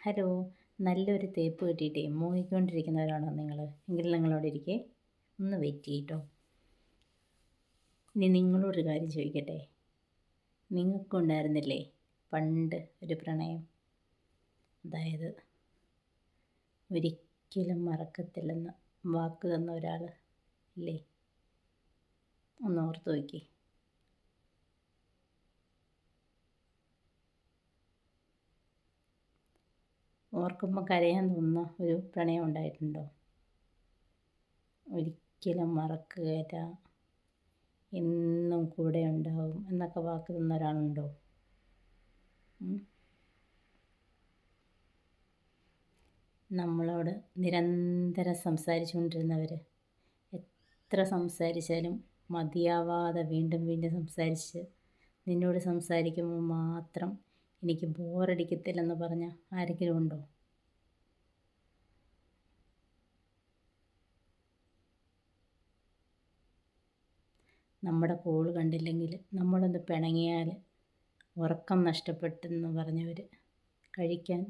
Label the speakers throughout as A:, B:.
A: Hello, നല്ലൊരു തേപ്പ് കിട്ടിയിട്ടേ മൂങ്ങിക്കൊണ്ടിരിക്കുന്നവരാണോ നിങ്ങൾ? എങ്കിൽ നിങ്ങളോട് ഇരിക്കെ ഒന്ന് വെയിറ്റ് ചെയ്യട്ടോ. ഇനി നിങ്ങളോടൊരു കാര്യം ചോദിക്കട്ടെ. നിങ്ങൾക്കുണ്ടായിരുന്നില്ലേ പണ്ട് ഒരു പ്രണയം? അതായത് ഒരിക്കലും മറക്കത്തില്ലെന്ന് വാക്ക് തന്ന ഒരാൾ ഇല്ലേ? ഒന്ന് ഓർത്ത് നോക്കി. ഓർക്കുമ്പോൾ കരയാൻ തോന്നുന്ന ഒരു പ്രണയം ഉണ്ടായിട്ടുണ്ടോ? ഒരിക്കലും മറക്കുകയില്ല, എന്നും കൂടെ ഉണ്ടാവും എന്നൊക്കെ വാക്ക് തന്ന ഒരാളുണ്ടോ? നമ്മളോട് നിരന്തരം സംസാരിച്ചുകൊണ്ടിരുന്നവർ, എത്ര സംസാരിച്ചാലും മതിയാവാതെ വീണ്ടും വീണ്ടും സംസാരിച്ച് നിന്നോട് സംസാരിക്കുമ്പോൾ മാത്രം എനിക്ക് ബോറടിക്കത്തില്ലെന്ന് പറഞ്ഞ ആരെങ്കിലും ഉണ്ടോ? നമ്മുടെ കോൾ കണ്ടില്ലെങ്കിൽ നമ്മളൊന്ന് പിണങ്ങിയാൽ ഉറക്കം നഷ്ടപ്പെട്ടെന്ന് പറഞ്ഞവർ, കഴിക്കാൻ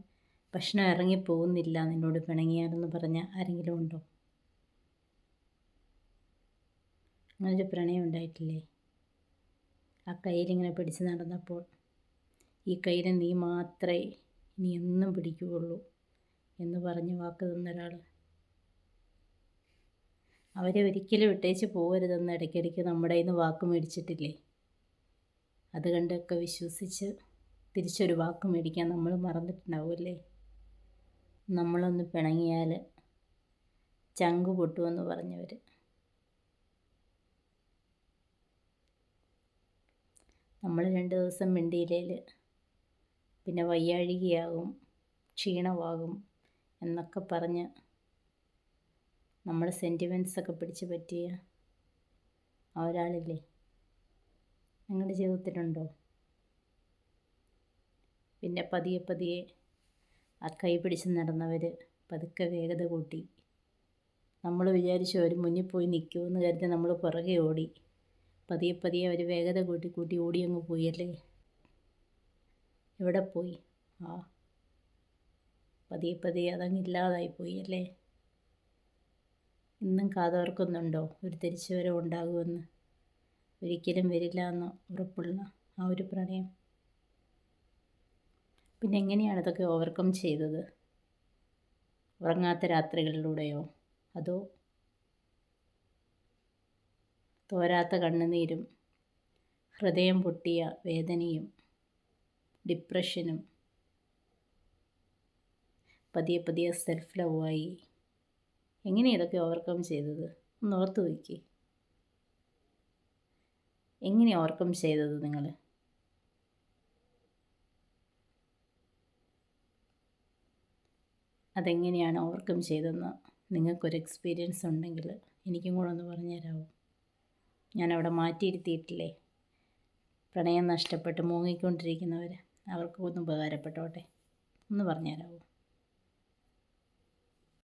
A: ഭക്ഷണം ഇറങ്ങിപ്പോകുന്നില്ല നിന്നോട് പിണങ്ങിയാലെന്ന് പറഞ്ഞ ആരെങ്കിലും ഉണ്ടോ? അങ്ങനൊരു പ്രണയം ഉണ്ടായിട്ടില്ലേ? ആ കയ്യിലിങ്ങനെ പിടിച്ച് നടന്നപ്പോൾ, ഈ കയ്യിൽ നീ മാത്രമേ ഇനി എന്നും പിടിക്കുകയുള്ളൂ എന്ന് പറഞ്ഞ് വാക്ക് തന്നൊരാൾ. അവരെ ഒരിക്കലും ഇട്ടേച്ച് പോകരുതെന്ന് ഇടയ്ക്കിടയ്ക്ക് നമ്മുടെ കയ്യിൽ നിന്ന് വാക്ക് മേടിച്ചിട്ടില്ലേ? അത് കണ്ടൊക്കെ വിശ്വസിച്ച് തിരിച്ചൊരു വാക്ക് മേടിക്കാൻ നമ്മൾ മറന്നിട്ടുണ്ടാവുമല്ലേ? നമ്മളൊന്ന് പിണങ്ങിയാൽ ചങ്ക് പൊട്ടുമെന്ന് പറഞ്ഞവർ. നമ്മൾ 2 ദിവസം മിണ്ടിയില്ലേൽ പിന്നെ വയ്യാഴികയാകും, ക്ഷീണമാകും എന്നൊക്കെ പറഞ്ഞ് നമ്മുടെ സെൻറ്റിമെൻറ്റ്സൊക്കെ പിടിച്ച് പറ്റിയ ആ ഒരാളില്ലേ? നിങ്ങളുടെ ജീവിതത്തിലുണ്ടോ? പിന്നെ പതിയെ പതിയെ ആ കൈ പിടിച്ച് നടന്നവർ പതുക്കെ വേഗത കൂട്ടി. നമ്മൾ വിചാരിച്ചു അവർ മുന്നിൽ പോയി നിൽക്കുമെന്ന് കരുതി നമ്മൾ പുറകെ ഓടി. പതിയെ പതിയെ അവർ വേഗത കൂട്ടി കൂട്ടി ഓടിയങ്ങ് പോയല്ലേ? എവിടെ പോയി? പതിയെ പതിയെ അതങ്ങ് ഇല്ലാതായിപ്പോയി അല്ലേ? ഇന്നും കാതോർക്കുന്നുണ്ടോ ഒരു തിരിച്ചുവരവ് ഉണ്ടാകുമെന്ന്? ഒരിക്കലും വരില്ല എന്ന് ഉറപ്പുള്ള ആ ഒരു പ്രണയം. പിന്നെ എങ്ങനെയാണ് ഇതൊക്കെ ഓവർകം ചെയ്തത്? ഉറങ്ങാത്ത രാത്രികളിലൂടെയോ? അതോ തോരാത്ത കണ്ണുനീരും, ഹൃദയം പൊട്ടിയ വേദനയും, ഡിപ്രഷനും, പതിയെ പതിയെ സെൽഫ് ലവായി? എങ്ങനെയാണ് ഇതൊക്കെ ഓവർകം ചെയ്തത്? ഒന്ന് ഓർത്ത് നോക്കി. എങ്ങനെയാണ് ഓവർകം ചെയ്തത് നിങ്ങൾ? അതെങ്ങനെയാണ് ഓവർകം ചെയ്തതെന്ന് നിങ്ങൾക്കൊരു എക്സ്പീരിയൻസ് ഉണ്ടെങ്കിൽ എനിക്കും കൂടെ ഒന്ന് പറഞ്ഞു തരാമോ? ഞാനവിടെ മാറ്റിയിരുത്തിയിട്ടില്ലേ പ്രണയം നഷ്ടപ്പെട്ട് മൂങ്ങിക്കൊണ്ടിരിക്കുന്നവർ, അവർക്കും ഒന്ന് ഉപകാരപ്പെട്ടോട്ടെ. ഒന്ന് പറഞ്ഞു തരാമോ?